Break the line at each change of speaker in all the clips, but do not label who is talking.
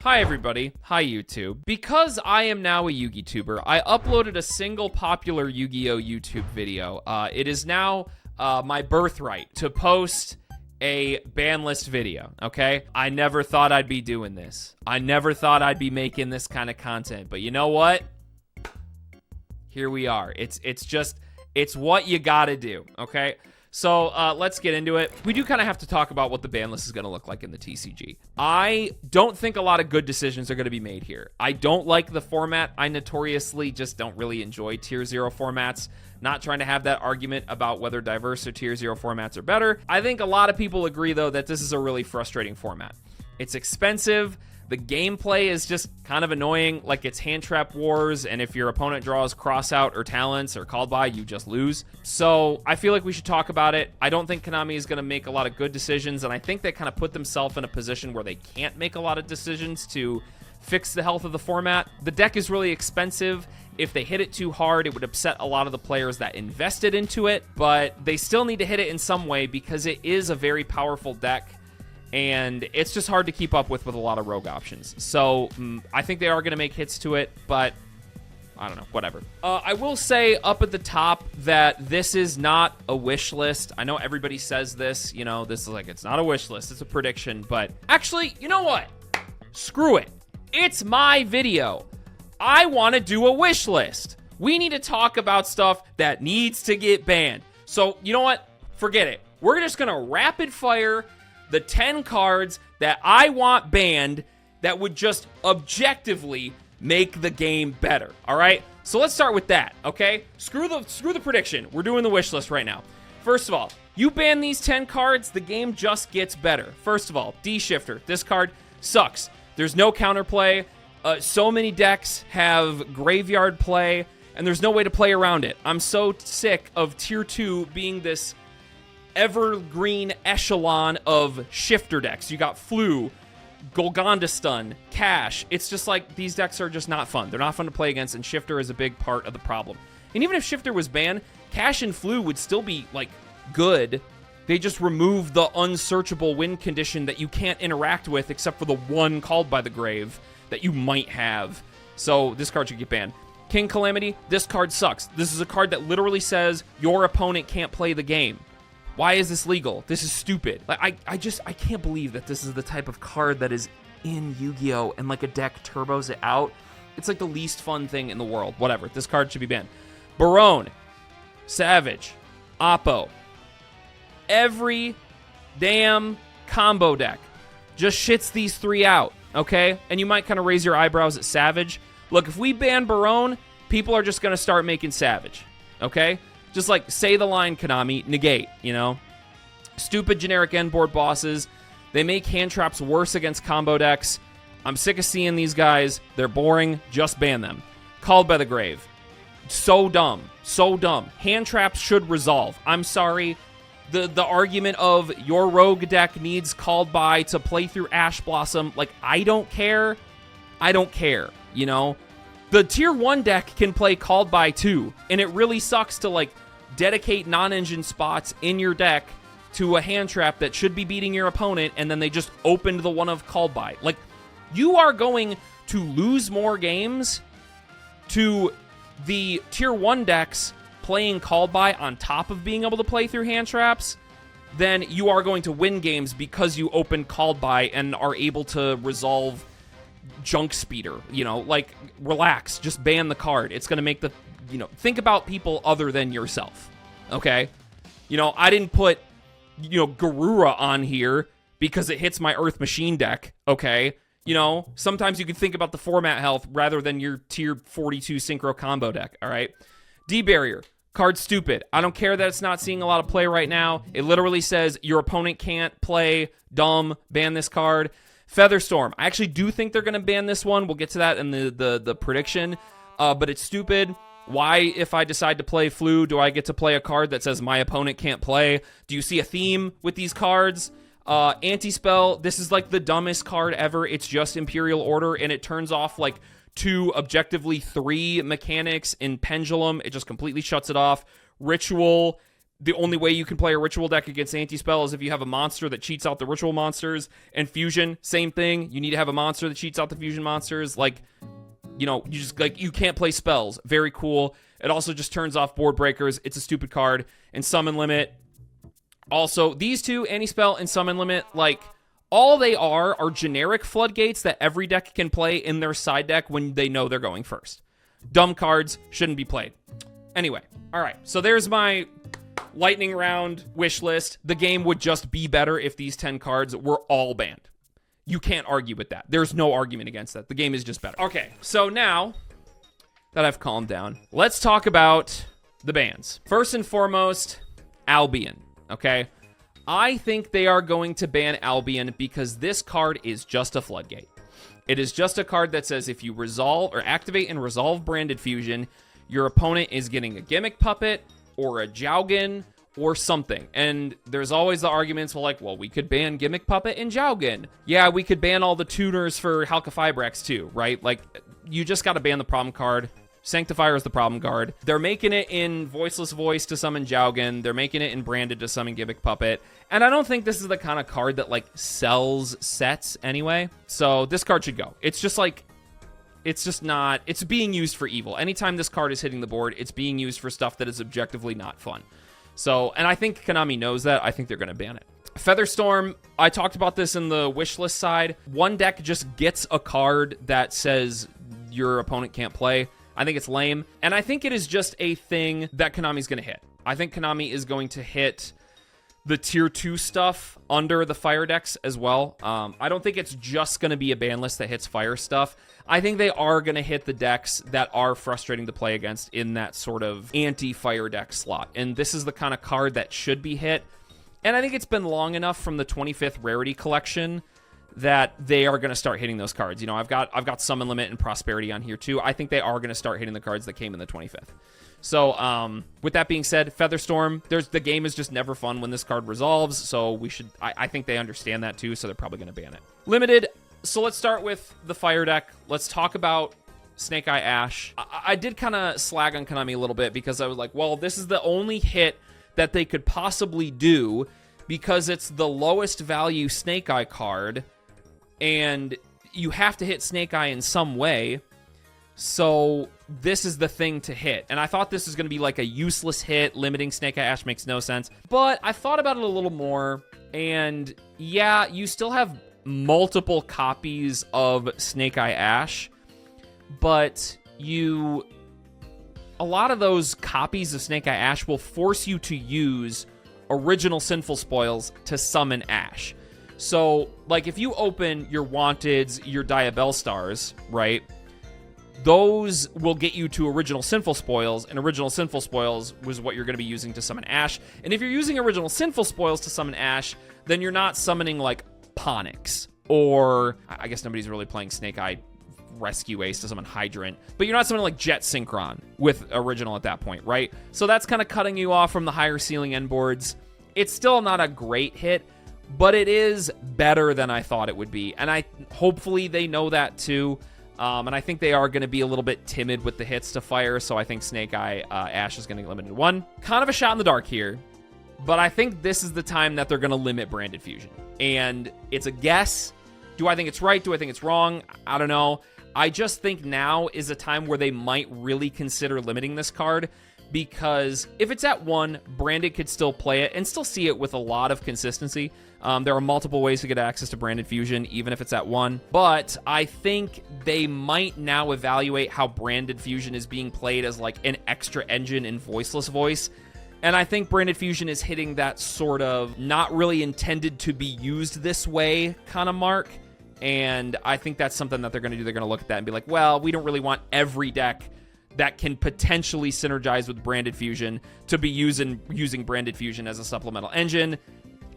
Hi everybody, hi YouTube. Because I am now a Yu-Gi tuber, I uploaded a single popular Yu-Gi-Oh YouTube video. It is now my birthright to post a Banlist video, okay? I never thought I'd be doing this. I never thought I'd be making this kind of content, but you know what? Here we are. It's what you gotta do, okay? So let's get into it. We do kind of have to talk about what the ban list is going to look like in the TCG. I don't think a lot of good decisions are going to be made here. I don't like the format. I notoriously just don't really enjoy Tier 0 formats. Not trying to have that argument about whether diverse or Tier 0 formats are better. I think a lot of people agree, though, that this is a really frustrating format. It's expensive. The gameplay is just kind of annoying, like it's hand trap wars, and if your opponent draws cross out or talents or called by, you just lose. So I feel like we should talk about it. I don't think Konami is going to make a lot of good decisions, and I think they kind of put themselves in a position where they can't make a lot of decisions to fix the health of the format. The deck is really expensive. If they hit it too hard, it would upset a lot of the players that invested into it, but they still need to hit it in some way because it is a very powerful deck. And it's just hard to keep up with a lot of rogue options. So I think they are going to make hits to it, but I don't know, whatever. I will say up at the top that this is not a wish list. I know everybody says this, you know, this is like, it's not a wish list, it's a prediction, but actually, you know what? Screw it. It's my video. I want to do a wish list. We need to talk about stuff that needs to get banned. So, you know what? Forget it. We're just going to rapid fire the 10 cards that I want banned that would just objectively make the game better, all right? So let's start with that, okay? Screw the prediction. We're doing the wish list right now. First of all, you ban these 10 cards, the game just gets better. First of all, D-Shifter. This card sucks. There's no counterplay. So many decks have graveyard play, and there's no way to play around it. I'm so sick of Tier 2 being this evergreen echelon of shifter decks. You got Flu, Golgonda Stun, Cash. It's just like these decks are just not fun. They're not fun to play against, and Shifter is a big part of the problem. And even if Shifter was banned, Cash and Flu would still be, like, good. They just remove the unsearchable win condition that you can't interact with except for the one called by the grave that you might have. So this card should get banned. King Calamity, this card sucks. This is a card that literally says your opponent can't play the game. Why is this legal? This is stupid. Like, I can't believe that this is the type of card that is in Yu-Gi-Oh! And like a deck turbos it out. It's like the least fun thing in the world. Whatever. This card should be banned. Barone, Savage, Oppo. Every damn combo deck just shits these three out, okay? And you might kind of raise your eyebrows at Savage. Look, if we ban Barone, people are just going to start making Savage, okay? Just like, say the line, Konami, negate, you know? Stupid generic end board bosses. They make hand traps worse against combo decks. I'm sick of seeing these guys. They're boring. Just ban them. Called by the Grave. So dumb. So dumb. Hand traps should resolve. I'm sorry. The argument of your rogue deck needs called by to play through Ash Blossom, like, I don't care. I don't care, you know? The Tier 1 deck can play called by too, and it really sucks to, like, dedicate non-engine spots in your deck to a hand trap that should be beating your opponent, and then they just opened the one of called by. Like, you are going to lose more games to the Tier 1 decks playing called by on top of being able to play through hand traps than you are going to win games because you open called by and are able to resolve junk speeder, you know, like, relax, just ban the card. It's going to make the, you know, think about people other than yourself, okay? You know, I didn't put, you know, Garura on here because it hits my Earth Machine deck, okay? You know, sometimes you can think about the format health rather than your tier 42 synchro combo deck, all right? D-Barrier, card stupid. I don't care that it's not seeing a lot of play right now. It literally says your opponent can't play, dumb, ban this card. Featherstorm. I actually do think they're going to ban this one. We'll get to that in the prediction. But it's stupid. Why, if I decide to play Flu, do I get to play a card that says my opponent can't play? Do you see a theme with these cards? Anti-Spell. This is like the dumbest card ever. It's just Imperial Order, and it turns off like 2, objectively 3 mechanics in Pendulum. It just completely shuts it off. Ritual. the only way you can play a ritual deck against anti-spell is if you have a monster that cheats out the ritual monsters. And fusion, same thing. You need to have a monster that cheats out the fusion monsters. Like, you know, you just, like, you can't play spells. Very cool. It also just turns off board breakers. It's a stupid card. And summon limit. Also, these two, anti-spell and summon limit, like, all they are generic floodgates that every deck can play in their side deck when they know they're going first. Dumb cards, shouldn't be played. Anyway, all right, so there's my lightning round wish list. The game would just be better if these 10 cards were all banned. You can't argue with that. There's no argument against that. The game is just better. Okay, so now that I've calmed down, let's talk about the bans. First and foremost, Albion, okay? I think they are going to ban Albion because this card is just a floodgate. It is just a card that says if you resolve or activate and resolve Branded Fusion, your opponent is getting a Gimmick Puppet or a Jowgen or something. And there's always the arguments, well, we could ban Gimmick Puppet and Jowgen. Yeah, we could ban all the tuners for Halka-Fibrex too, right? Like, you just got to ban the problem card. Sanctifier is the problem card. They're making it in Voiceless Voice to summon Jowgen. They're making it in Branded to summon Gimmick Puppet. And I don't think this is the kind of card that, like, sells sets anyway. So this card should go. It's just like, it's just not, it's being used for evil. Anytime this card is hitting the board, it's being used for stuff that is objectively not fun. So, and I think Konami knows that. I think they're going to ban it. Featherstorm, I talked about this in the wish list side. One deck just gets a card that says your opponent can't play. I think it's lame. And I think it is just a thing that Konami's going to hit. I think Konami is going to hit the tier 2 stuff under the fire decks as well. I don't think it's just going to be a ban list that hits fire stuff. I think they are going to hit the decks that are frustrating to play against in that sort of anti-fire deck slot. And this is the kind of card that should be hit. And I think it's been long enough from the 25th Rarity Collection that they are going to start hitting those cards. You know, I've got Summon Limit and Prosperity on here too. I think they are going to start hitting the cards that came in the 25th. So, with that being said, Featherstorm, the game is just never fun when this card resolves, so I think they understand that too, so they're probably going to ban it. Limited, so let's start with the fire deck. Let's talk about Snake Eye Ash. I did kind of slag on Konami a little bit because I was like, well, this is the only hit that they could possibly do because it's the lowest value Snake Eye card, and you have to hit Snake Eye in some way. So this is the thing to hit. And I thought this was going to be like a useless hit. Limiting Snake Eye Ash makes no sense. But I thought about it a little more. And yeah, you still have multiple copies of Snake Eye Ash. But a lot of those copies of Snake Eye Ash will force you to use original Sinful Spoils to summon Ash. So, like, if you open your Wanteds, your Diabell Stars, right? Those will get you to original Sinful Spoils, and original Sinful Spoils was what you're going to be using to summon Ash. And if you're using original Sinful Spoils to summon Ash, then you're not summoning, like, Ponix. Or, I guess nobody's really playing Snake Eye Rescue Ace to summon Hydrant. But you're not summoning, like, Jet Synchron with original at that point, right? So that's kind of cutting you off from the higher ceiling end boards. It's still not a great hit, but it is better than I thought it would be. And hopefully they know that, too. And I think they are going to be a little bit timid with the hits to fire, so I think Snake Eye Ash is going to get limited to 1. Kind of a shot in the dark here, but I think this is the time that they're going to limit Branded Fusion. And it's a guess. Do I think it's right? Do I think it's wrong? I don't know. I just think now is a time where they might really consider limiting this card, because if it's at 1, Branded could still play it and still see it with a lot of consistency. There are multiple ways to get access to Branded Fusion, even if it's at 1. But I think they might now evaluate how Branded Fusion is being played as like an extra engine in Voiceless Voice. And I think Branded Fusion is hitting that sort of not really intended to be used this way kind of mark. And I think that's something that they're going to do. They're going to look at that and be like, well, we don't really want every deck that can potentially synergize with Branded Fusion to be using Branded Fusion as a supplemental engine.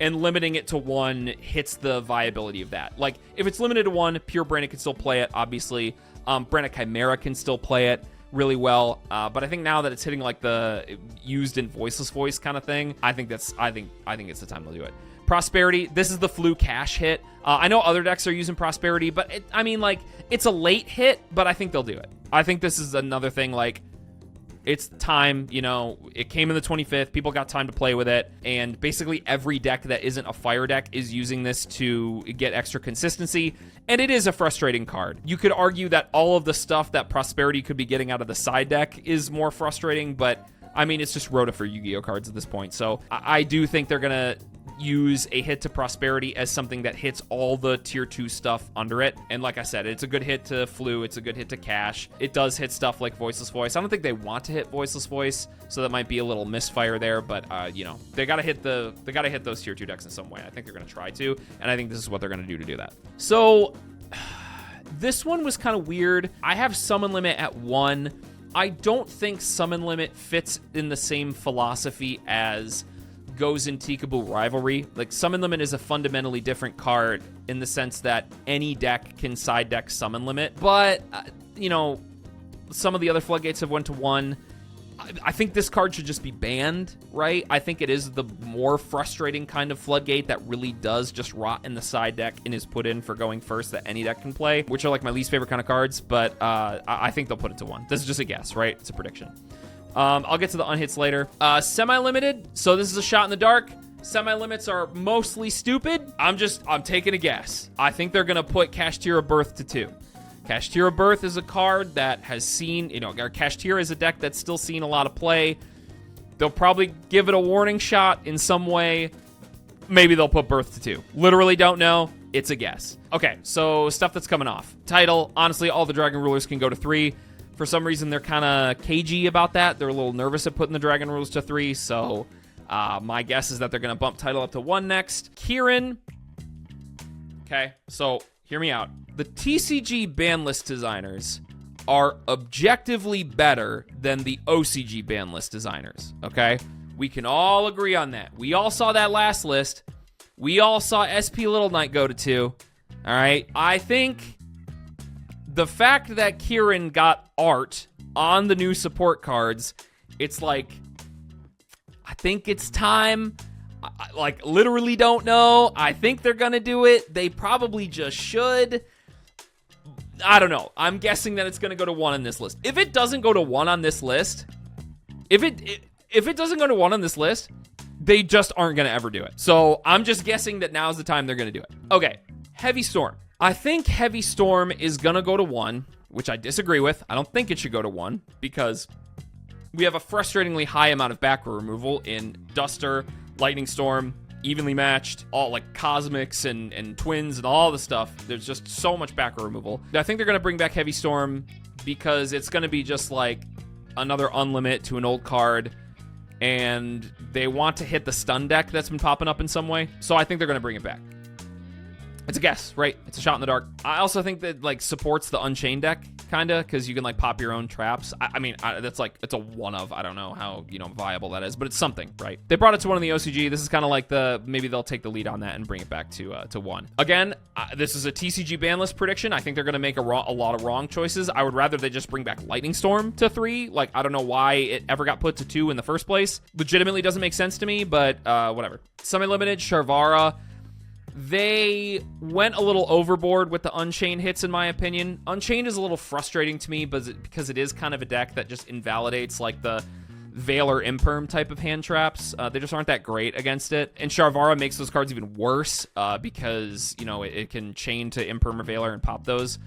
And limiting it to 1 hits the viability of that. Like, if it's limited to 1, pure Branded can still play it, obviously. Branded Chimera can still play it really well. But I think now that it's hitting like the used in Voiceless Voice kind of thing, I think it's the time to do it. Prosperity, this is the flu cash hit. I know other decks are using Prosperity, but it's a late hit, but I think they'll do it. I think this is another thing, like, It's time, you know, it came in the 25th. People got time to play with it. And basically every deck that isn't a fire deck is using this to get extra consistency. And it is a frustrating card. You could argue that all of the stuff that Prosperity could be getting out of the side deck is more frustrating, but I mean, it's just Rota for Yu-Gi-Oh cards at this point. So I do think they're going to use a hit to Prosperity as something that hits all the tier 2 stuff under it. And like I said, it's a good hit to Flu. It's a good hit to Cash. It does hit stuff like Voiceless Voice. I don't think they want to hit Voiceless Voice, so that might be a little misfire there. But you know, they got to hit those tier 2 decks in some way. I think they're going to try to, and I think this is what they're going to do that. So this one was kind of weird. I have Summon Limit at 1. I don't think Summon Limit fits in the same philosophy as Gozen Tikaboo Rivalry. Like, Summon Limit is a fundamentally different card in the sense that any deck can side deck Summon Limit. But, you know, some of the other Floodgates have went to 1. I think this card should just be banned, right? I think it is the more frustrating kind of Floodgate that really does just rot in the side deck and is put in for going first that any deck can play, which are like my least favorite kind of cards, but I think they'll put it to 1. This is just a guess, right? It's a prediction. I'll get to the unhits later. Semi-limited, so this is a shot in the dark. Semi-limits are mostly stupid. I'm taking a guess. I think they're gonna put Kashtira Birth to 2. Kashtira Birth is a card that has seen, you know, Kashtira is a deck that's still seen a lot of play. They'll probably give it a warning shot in some way. Maybe they'll put Birth to 2. Literally don't know. It's a guess. Okay, so stuff that's coming off. Title, honestly, all the Dragon Rulers can go to 3. For some reason, they're kind of cagey about that. They're a little nervous at putting the Dragon Rulers to 3, so my guess is that they're going to bump Title up to 1 next. Kieran. Okay, so hear me out. The TCG Banlist designers are objectively better than the OCG Banlist designers, okay? We can all agree on that. We all saw that last list. We all saw SP Little Knight go to 2, all right? I think the fact that Kieran got art on the new support cards, it's like, I think it's time. I like, literally don't know. I think they're going to do it. They probably just should. I don't know. I'm guessing that it's going to go to 1 on this list. If it doesn't go to 1 on this list, if it doesn't go to 1 on this list, they just aren't going to ever do it. So I'm just guessing that now's the time they're going to do it. Okay, Heavy Storm. I think Heavy Storm is going to go to 1, which I disagree with. I don't think it should go to 1 because we have a frustratingly high amount of back row removal in Duster, Lightning Storm, evenly matched, all like Cosmics and Twins and all the stuff. There's just so much back row removal. I think they're going to bring back Heavy Storm because it's going to be just like another Unlimit to an old card, and they want to hit the stun deck that's been popping up in some way. So I think they're going to bring it back. It's a guess, right? It's a shot in the dark. I also think that like supports the Unchained deck, kind of, because you can like pop your own traps. I mean, that's like, it's a one of. I don't know how, you know, viable that is, but it's something, right? They brought it to 1 in the OCG. This is kind of like maybe they'll take the lead on that and bring it back to 1. Again, this is a TCG banlist prediction. I think they're going to make a lot of wrong choices. I would rather they just bring back Lightning Storm to 3. Like, I don't know why it ever got put to 2 in the first place. Legitimately doesn't make sense to me, but whatever. Semi-limited, Sharvara. They went a little overboard with the Unchained hits, in my opinion. Unchained is a little frustrating to me because it is kind of a deck that just invalidates like the Veil or Imperm type of hand traps. They just aren't that great against it. And Sharvara makes those cards even worse because, you know, it can chain to Imperm or Veiler and pop those.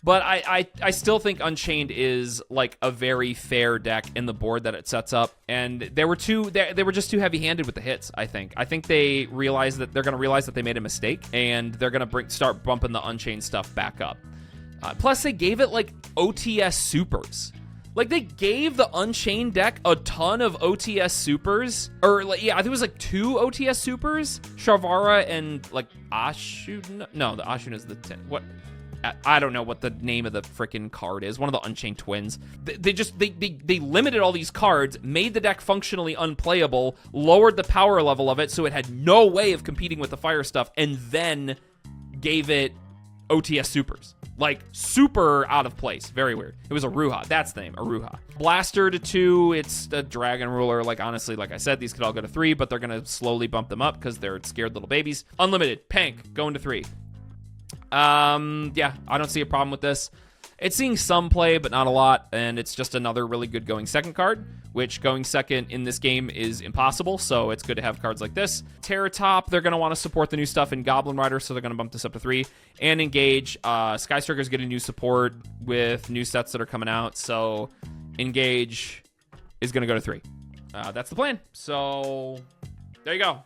But I still think Unchained is like a very fair deck in the board that it sets up, and they were just too heavy-handed with the hits. I think they realize that they're going to realize that they made a mistake, and they're going to start bumping the Unchained stuff back up. Plus, they gave it like OTS supers. Like, they gave the Unchained deck a ton of OTS supers. Or, like, yeah, I think it was, like, 2 OTS supers. Sharvara and, like, Ashun. No, the Ashun is the 10. What? I don't know what the name of the freaking card is. One of the Unchained Twins. They limited all these cards, made the deck functionally unplayable, lowered the power level of it so it had no way of competing with the fire stuff, and then gave it OTS supers. Like, super out of place. Very weird. It was Aruha. That's the name. Aruha. Blaster to 2. It's a Dragon Ruler. Like, honestly, like I said, these could all go to 3, but they're going to slowly bump them up because they're scared little babies. Unlimited. Pank. Going to 3. Yeah, I don't see a problem with this. It's seeing some play, but not a lot, and it's just another really good going second card, which going second in this game is impossible, so it's good to have cards like this. Terratop, they're going to want to support the new stuff in Goblin Rider, so they're going to bump this up to 3. And Engage, Skystriker's getting new support with new sets that are coming out, so Engage is going to go to 3. That's the plan. So there you go.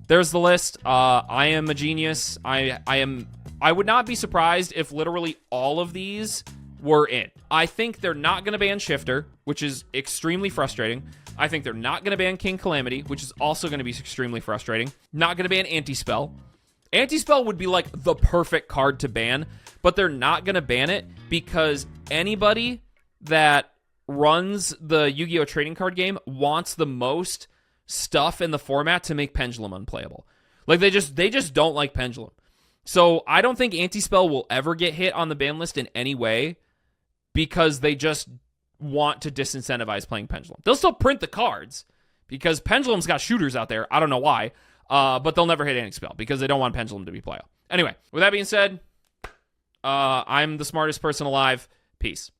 There's the list. I am a genius. I would not be surprised if literally all of these were in. I think they're not going to ban Shifter, which is extremely frustrating. I think they're not going to ban King Calamity, which is also going to be extremely frustrating. Not going to ban Anti-Spell. Anti-Spell would be like the perfect card to ban, but they're not going to ban it because anybody that runs the Yu-Gi-Oh! Trading card game wants the most stuff in the format to make Pendulum unplayable. Like, they just don't like Pendulum. So I don't think Anti-Spell will ever get hit on the ban list in any way because they just want to disincentivize playing Pendulum. They'll still print the cards because Pendulum's got shooters out there. I don't know why, but they'll never hit Anti-Spell because they don't want Pendulum to be playable. Anyway, with that being said, I'm the smartest person alive. Peace.